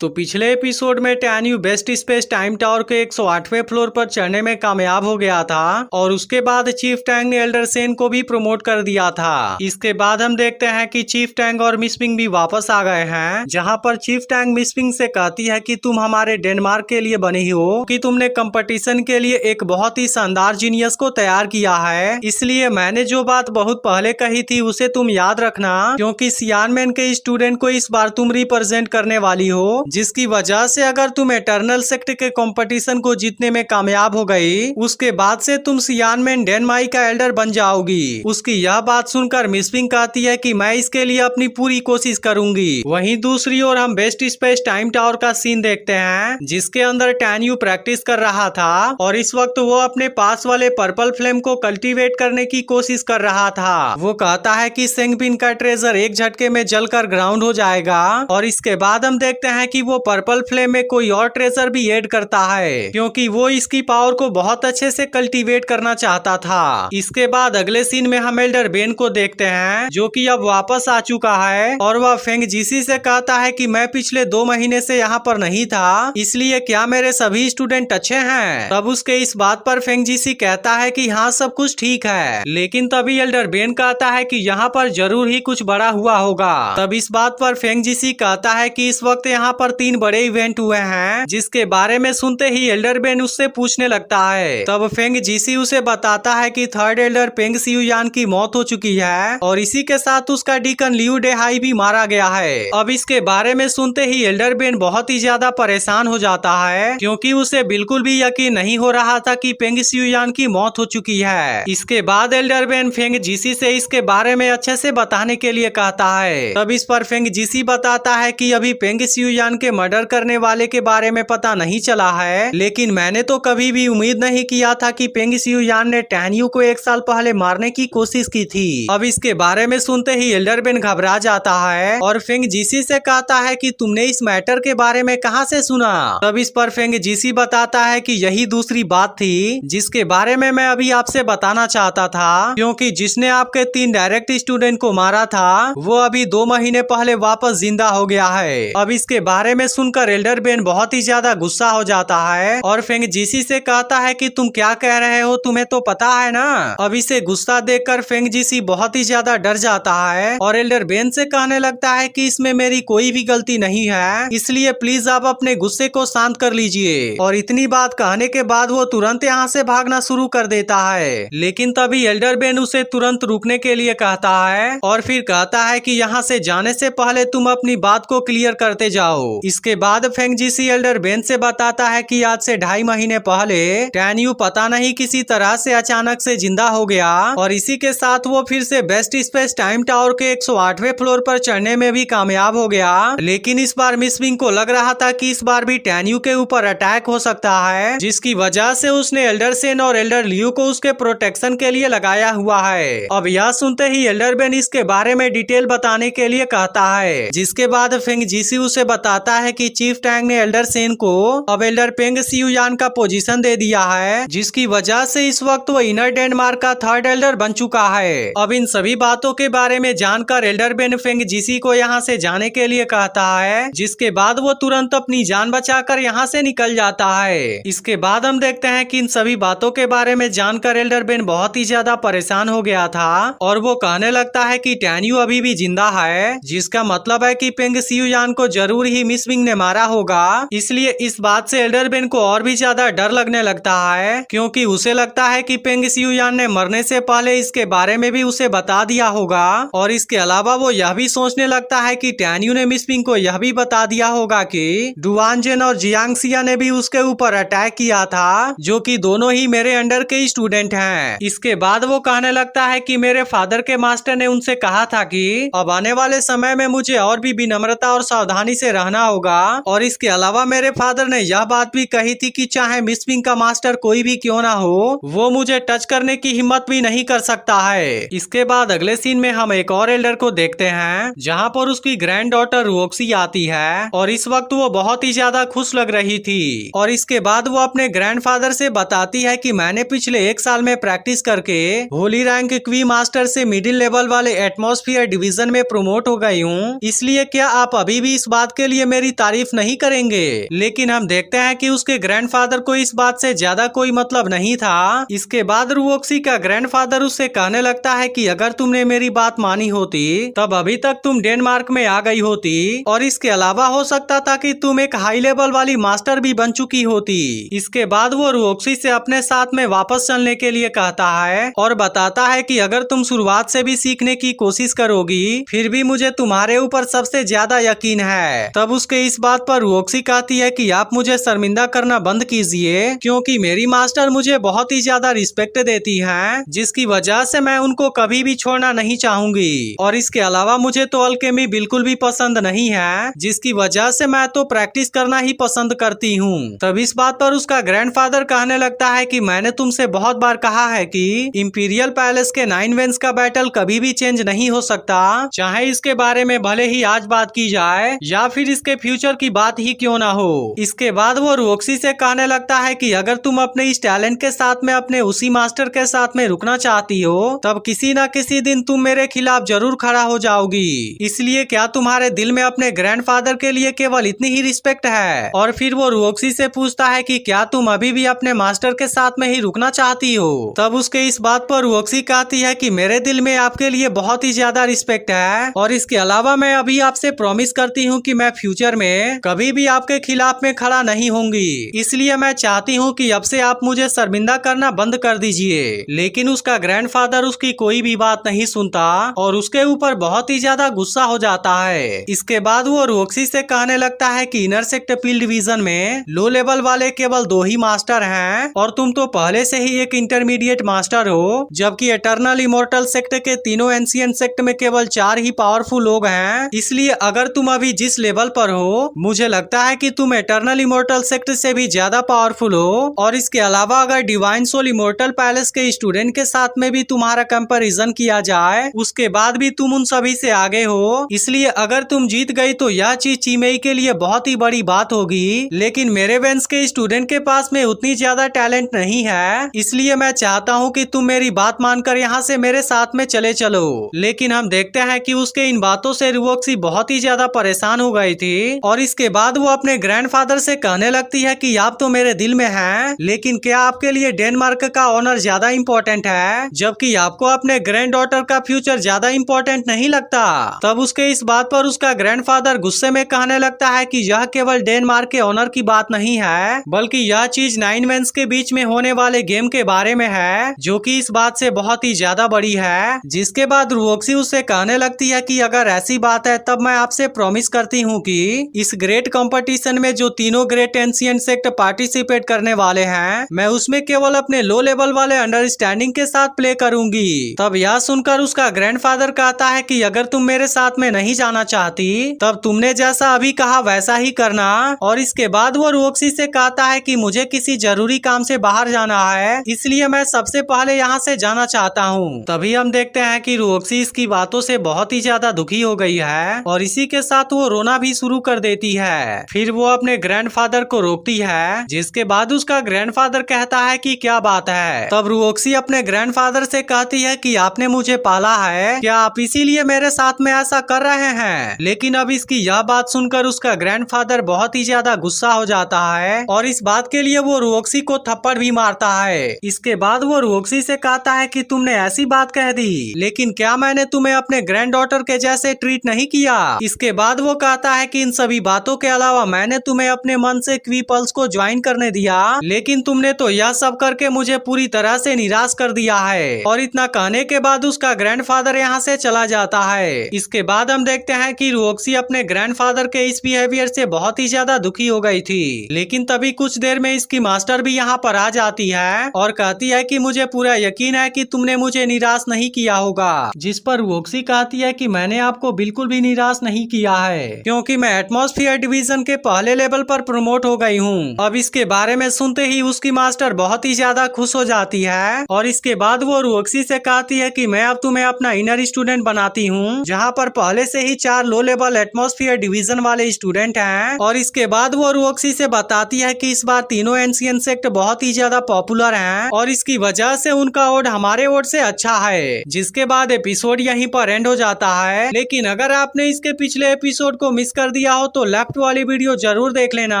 तो पिछले एपिसोड में टैन्यू बेस्ट स्पेस टाइम टावर के 108वें फ्लोर पर चढ़ने में कामयाब हो गया था और उसके बाद चीफ टैंग ने एल्डर सेन को भी प्रमोट कर दिया था। इसके बाद हम देखते हैं कि चीफ टैंग और मिस पिंग भी वापस आ गए हैं, जहां पर चीफ टैंग मिस पिंग से कहती है कि तुम हमारे डेनमार्क के लिए बनी हो, कि तुमने कंपटीशन के लिए एक बहुत ही शानदार जीनियस को तैयार किया है, इसलिए मैंने जो बात बहुत पहले कही थी उसे तुम याद रखना, क्योंकि सियानमैन के स्टूडेंट को इस बार तुम रिप्रेजेंट करने वाली हो, जिसकी वजह से अगर तुम एटर्नल सेक्ट के कंपटीशन को जीतने में कामयाब हो गई, उसके बाद से तुम सियानमैन डेनमाई का एल्डर बन जाओगी। उसकी यह बात सुनकर मिस पिंग कहती है कि मैं इसके लिए अपनी पूरी कोशिश करूंगी। वहीं दूसरी ओर हम बेस्ट स्पेस टाइम टावर का सीन देखते हैं, जिसके अंदर टैन्यू प्रैक्टिस कर रहा था और इस वक्त वो अपने पास वाले पर्पल फ्लेम को कल्टीवेट करने की कोशिश कर रहा था। वो कहता है कि सेंगपिन का ट्रेजर एक झटके में जलकर ग्राउंड हो जाएगा और इसके बाद हम देखते हैं कि वो पर्पल फ्लेम में कोई और ट्रेजर भी ऐड करता है, क्योंकि वो इसकी पावर को बहुत अच्छे से कल्टीवेट करना चाहता था। इसके बाद अगले सीन में हम एल्डर बेन को देखते हैं, जो कि अब वापस आ चुका है और वह फेंग जीसी से कहता है कि मैं पिछले 2 महीने से यहाँ पर नहीं था, इसलिए क्या मेरे सभी स्टूडेंट अच्छे हैं? तब उसके इस बात पर फेंग जीसी कहता है कि हाँ, सब कुछ ठीक है, लेकिन तभी एल्डर बेन कहता है कि यहाँ पर जरूर ही कुछ बड़ा हुआ होगा। तब इस बात पर फेंग जीसी कहता है कि इस वक्त यहाँ पर 3 बड़े इवेंट हुए हैं, जिसके बारे में सुनते ही एल्डर बेन उससे पूछने लगता है। तब फेंग जीसी उसे बताता है कि थर्ड एल्डर पेंग सियुयान की मौत हो चुकी है और इसी के साथ उसका डीकन लियू डेहाई भी मारा गया है। अब इसके बारे में सुनते ही एल्डर बेन बहुत ही ज्यादा परेशान हो जाता है, क्योंकि उसे बिल्कुल भी यकीन नहीं हो रहा था कि पेंग सियुयान की मौत हो चुकी है। इसके बाद एल्डर बेन फेंग जीसी से इसके बारे में अच्छे से बताने के लिए कहता है। तब इस पर फेंग जीसी बताता है कि अभी पेंग सियुयान के मर्डर करने वाले के बारे में पता नहीं चला है, लेकिन मैंने तो कभी भी उम्मीद नहीं किया था कि पेंग सियुयान ने टैन्यू को 1 साल पहले मारने की कोशिश की थी। अब इसके बारे में सुनते ही एल्डर बेन घबरा जाता है और फेंग जीसी से कहता है कि तुमने इस मैटर के बारे में कहां से सुना? तब इस पर फेंग जीसी बताता है कि यही दूसरी बात थी जिसके बारे में मैं अभी आपसे बताना चाहता था, क्योंकि जिसने आपके 3 डायरेक्ट स्टूडेंट को मारा था वो अभी 2 महीने पहले वापस जिंदा हो गया है। अब इसके बारे में सुनकर एल्डर बेन बहुत ही ज्यादा गुस्सा हो जाता है और फेंग जीसी से कहता है कि तुम क्या कह रहे हो, तुम्हें तो पता है ना। अब इसे गुस्सा देखकर फेंग जीसी बहुत ही ज्यादा डर जाता है और एल्डर बेन से कहने लगता है कि इसमें मेरी कोई भी गलती नहीं है, इसलिए प्लीज आप अपने गुस्से को शांत कर लीजिए। और इतनी बात कहने के बाद वो तुरंत यहाँ से भागना शुरू कर देता है, लेकिन तभी एल्डर बेन उसे तुरंत रुकने के लिए कहता है और फिर कहता है कि यहाँ से जाने से पहले तुम अपनी बात को क्लियर करते जाओ। इसके बाद फेंग जीसी एल्डर बेन से बताता है कि आज से 2.5 महीने पहले टैन्यू पता नहीं किसी तरह से अचानक से जिंदा हो गया और इसी के साथ वो फिर से बेस्ट स्पेस टाइम टावर के 108वें फ्लोर पर चढ़ने में भी कामयाब हो गया। लेकिन इस बार मिस पिंग को लग रहा था कि इस बार भी टैन्यू के ऊपर अटैक हो सकता है, जिसकी वजह से उसने एल्डर सेन और एल्डर लियू को उसके प्रोटेक्शन के लिए लगाया हुआ है। अब यह सुनते ही एल्डर बेन इसके बारे में डिटेल बताने के लिए कहता है, जिसके बाद फेंग जीसी उसे बताता है कि चीफ टैंग ने एल्डर सेन को अब एल्डर पेंग सियुयान का पोजीशन दे दिया है, जिसकी वजह से इस वक्त वो इनर डेनमार्क का 3rd एल्डर बन चुका है। अब इन सभी बातों के बारे में जानकर एल्डर बेन फेंग जीसी को यहाँ से जाने के लिए कहता है, जिसके बाद वो तुरंत अपनी जान बचाकर यहाँ से निकल जाता है। इसके बाद हम देखते हैं कि इन सभी बातों के बारे में जानकर एल्डर बेन बहुत ही ज्यादा परेशान हो गया था और वो कहने लगता है कि टैन्यू अभी भी जिंदा है, जिसका मतलब है कि पेंग सियुयान को जरूर ही मिस पिंग ने मारा होगा। इसलिए इस बात से एल्डर बेन को और भी ज्यादा डर लगने लगता है, क्योंकि उसे लगता है कि पेंग सियुयान ने मरने से पहले इसके बारे में भी उसे बता दिया होगा और इसके अलावा वो यह भी सोचने लगता है कि टैन्यू ने मिस पिंग को यह भी बता दिया होगा कि डुआनजेन और जियांगसिया ने भी उसके ऊपर अटैक किया था, जो कि दोनों ही मेरे अंडर के स्टूडेंट हैं। इसके बाद वो कहने लगता है कि मेरे फादर के मास्टर ने उनसे कहा था कि अब आने वाले समय में मुझे और भी विनम्रता और सावधानी से रहना होगा और इसके अलावा मेरे फादर ने यह बात भी कही थी कि चाहे मिस पिंग का मास्टर कोई भी क्यों ना हो, वो मुझे टच करने की हिम्मत भी नहीं कर सकता है। इसके बाद अगले सीन में हम एक और एल्डर को देखते हैं, जहाँ पर उसकी ग्रैंड डॉटर रोक्सी आती है और इस वक्त वो बहुत ही ज्यादा खुश लग रही थी और इसके बाद वो अपने ग्रैंडफादर से बताती है कि मैंने पिछले 1 साल में प्रैक्टिस करके होली रैंक क्वी मास्टर से मिडिल लेवल वाले एटमॉस्फेयर डिवीजन में प्रमोट हो गई हूँ, इसलिए क्या आप अभी भी इस बात के लिए मेरी तारीफ नहीं करेंगे। लेकिन हम देखते हैं कि उसके ग्रैंडफादर को इस बात से ज्यादा कोई मतलब नहीं था। इसके बाद रुओक्सी का ग्रैंडफादर उससे कहने लगता है कि अगर तुमने मेरी बात मानी होती तब अभी तक तुम डेनमार्क में आ गई होती, और इसके अलावा हो सकता था कि तुम एक हाई लेवल वाली मास्टर भी बन चुकी होती। इसके बाद वो रुओक्सी से अपने साथ में वापस चलने के लिए कहता है और बताता है कि अगर तुम शुरुआत से भी सीखने की कोशिश करोगी फिर भी मुझे तुम्हारे ऊपर सबसे ज्यादा यकीन है। तब उसके इस बात पर रुओक्सी कहती है कि आप मुझे शर्मिंदा करना बंद कीजिए, क्योंकि मेरी मास्टर मुझे बहुत ही ज्यादा रिस्पेक्ट देती हैं, जिसकी वजह से मैं उनको कभी भी छोड़ना नहीं चाहूंगी। और इसके अलावा मुझे तो अल्केमी बिल्कुल भी पसंद नहीं है, जिसकी वजह से मैं तो प्रैक्टिस करना ही पसंद करती हूँ। तब इस बात पर उसका ग्रैंडफादर कहने लगता है कि मैंने तुमसे बहुत बार कहा है कि इंपीरियल पैलेस के 9 वेंस का बैटल कभी भी चेंज नहीं हो सकता, चाहे इसके बारे में भले ही आज बात की जाए या फिर इसके फ्यूचर की बात ही क्यों ना हो। इसके बाद वो रुओक्सी से कहने लगता है कि अगर तुम अपने इस टैलेंट के साथ में अपने उसी मास्टर के साथ में रुकना चाहती हो तब किसी न किसी दिन तुम मेरे खिलाफ जरूर खड़ा हो जाओगी। इसलिए क्या तुम्हारे दिल में अपने ग्रैंडफादर के लिए केवल इतनी ही रिस्पेक्ट है? और फिर वो रुओक्सी से पूछता है कि क्या तुम अभी भी अपने मास्टर के साथ में ही रुकना चाहती हो? तब उसके इस बात पर रुओक्सी कहती है कि मेरे दिल में आपके लिए बहुत ही ज्यादा रिस्पेक्ट है, और इसके अलावा मैं अभी आपसे प्रॉमिस करती हूँ कि मैं फ्यूचर में कभी भी आपके खिलाफ में खड़ा नहीं होंगी। इसलिए मैं चाहती हूँ कि अब से आप मुझे शर्मिंदा करना बंद कर दीजिए। लेकिन उसका ग्रैंडफादर उसकी कोई भी बात नहीं सुनता और उसके ऊपर बहुत ही ज्यादा गुस्सा हो जाता है। इसके बाद वो रुओक्सी से कहने लगता है कि इनर सेक्ट पील डिवीजन में लो लेवल वाले केवल 2 ही मास्टर हैं, और तुम तो पहले से ही एक इंटरमीडिएट मास्टर हो, जबकि एटर्नल इमोर्टल सेक्ट के तीनों एंशिएंट सेक्ट में केवल 4 ही पावरफुल लोग हैं। इसलिए अगर तुम अभी जिस लेवल पर हो मुझे लगता है कि तुम एटर्नल इमोर्टल सेक्ट से भी ज्यादा पावरफुल हो। और इसके अलावा अगर डिवाइन सोल इमोर्टल पैलेस के स्टूडेंट के साथ में भी तुम्हारा कंपैरिजन किया जाए उसके बाद भी तुम उन सभी से आगे हो। इसलिए अगर तुम जीत गई तो यह चीज चीमेई के लिए बहुत ही बड़ी बात होगी। लेकिन मेरे वेंस के स्टूडेंट के पास में उतनी ज्यादा टैलेंट नहीं है, इसलिए मैं चाहता हूँ कि तुम मेरी बात मानकर यहाँ से मेरे साथ में चले चलो। लेकिन हम देखते हैं कि उसके इन बातों से रुओक्सी बहुत ही ज्यादा परेशान हो गई थी, और इसके बाद वो अपने ग्रैंडफादर से कहने लगती है कि आप तो मेरे दिल में हैं, लेकिन क्या आपके लिए डेनमार्क का ऑनर ज्यादा इम्पोर्टेंट है, जबकि आपको अपने ग्रैंड डॉटर का फ्यूचर ज्यादा इम्पोर्टेंट नहीं लगता? तब उसके इस बात पर उसका ग्रैंडफादर गुस्से में कहने लगता है कि यह केवल डेनमार्क के ऑनर की बात नहीं है, बल्कि यह चीज 9 वेंस के बीच में होने वाले गेम के बारे में है, जो कि इस बात से बहुत ही ज्यादा बड़ी है। जिसके बाद रुओक्सी उससे कहने लगती है कि अगर ऐसी बात है तब मैं आपसे प्रॉमिस करती हूँ कि इस ग्रेट कंपटीशन में जो तीनों ग्रेट एंशिएंट सेक्ट पार्टिसिपेट करने वाले हैं मैं उसमें केवल अपने लो लेवल वाले अंडरस्टैंडिंग के साथ प्ले करूंगी। तब यह सुनकर उसका ग्रैंडफादर कहता है कि अगर तुम मेरे साथ में नहीं जाना चाहती तब तुमने जैसा अभी कहा वैसा ही करना। और इसके बाद वो रुओक्सी से कहता है कि मुझे किसी जरूरी काम से बाहर जाना है, इसलिए मैं सबसे पहले यहाँ से जाना चाहता हूँ। तभी हम देखते हैं कि रुओक्सी इसकी बातों से बहुत ही ज्यादा दुखी हो गई है और इसी के साथ वो रोना भी शुरू कर देती है। फिर वो अपने ग्रैंडफादर को रोकती है, जिसके बाद उसका ग्रैंडफादर कहता है कि क्या बात है। तब रुओक्सी अपने ग्रैंडफादर से कहती है कि आपने मुझे पाला है, क्या आप इसीलिए मेरे साथ में ऐसा कर रहे हैं? लेकिन अब इसकी यह बात सुनकर उसका ग्रैंडफादर बहुत ही ज्यादा गुस्सा हो जाता है और इस बात के लिए वो रुओक्सी को थप्पड़ भी मारता है। इसके बाद वो रुओक्सी से कहता है कि तुमने ऐसी बात कह दी, लेकिन क्या मैंने तुम्हें अपने ग्रैंड डॉटर के जैसे ट्रीट नहीं किया? इसके बाद वो कहता है कि इन सभी बातों के अलावा मैंने तुम्हें अपने मन से क्वीपल्स को ज्वाइन करने दिया, लेकिन तुमने तो यह सब करके मुझे पूरी तरह से निराश कर दिया है। और इतना कहने के बाद उसका ग्रैंडफादर यहाँ से चला जाता है। इसके बाद हम देखते हैं कि रुओक्सी अपने ग्रैंडफादर के इस बिहेवियर से बहुत ही ज्यादा दुखी हो गई थी। लेकिन तभी कुछ देर में इसकी मास्टर भी यहाँ पर आ जाती है और कहती है कि मुझे पूरा यकीन है कि तुमने मुझे निराश नहीं किया होगा। जिस पर रुओक्सी कहती है कि मैंने आपको बिल्कुल भी निराश नहीं किया है, क्योंकि मैं एटमॉस्फेयर डिवीजन के पहले लेवल पर प्रमोट हो गई हूँ। अब इसके बारे में सुनते ही उसकी मास्टर बहुत ही ज्यादा खुश हो जाती है और इसके बाद वो रुओक्सी से कहती है कि मैं अब तुम्हें अपना इनर स्टूडेंट बनाती हूँ, जहाँ पर पहले से ही 4 लो लेवल एटमॉस्फेयर डिवीजन वाले स्टूडेंट हैं। और इसके बाद वो रुओक्सी से बताती है कि इस बार तीनों एंशिएंट सेक्ट बहुत ही ज्यादा पॉपुलर हैं और इसकी वजह से उनका ओड हमारे ओड से अच्छा है। जिसके बाद एपिसोड यहीं पर एंड हो जाता है। लेकिन अगर आपने इसके पिछले एपिसोड को मिस कर दिया हो तो लेफ्ट वाली वीडियो जरूर देख लेना।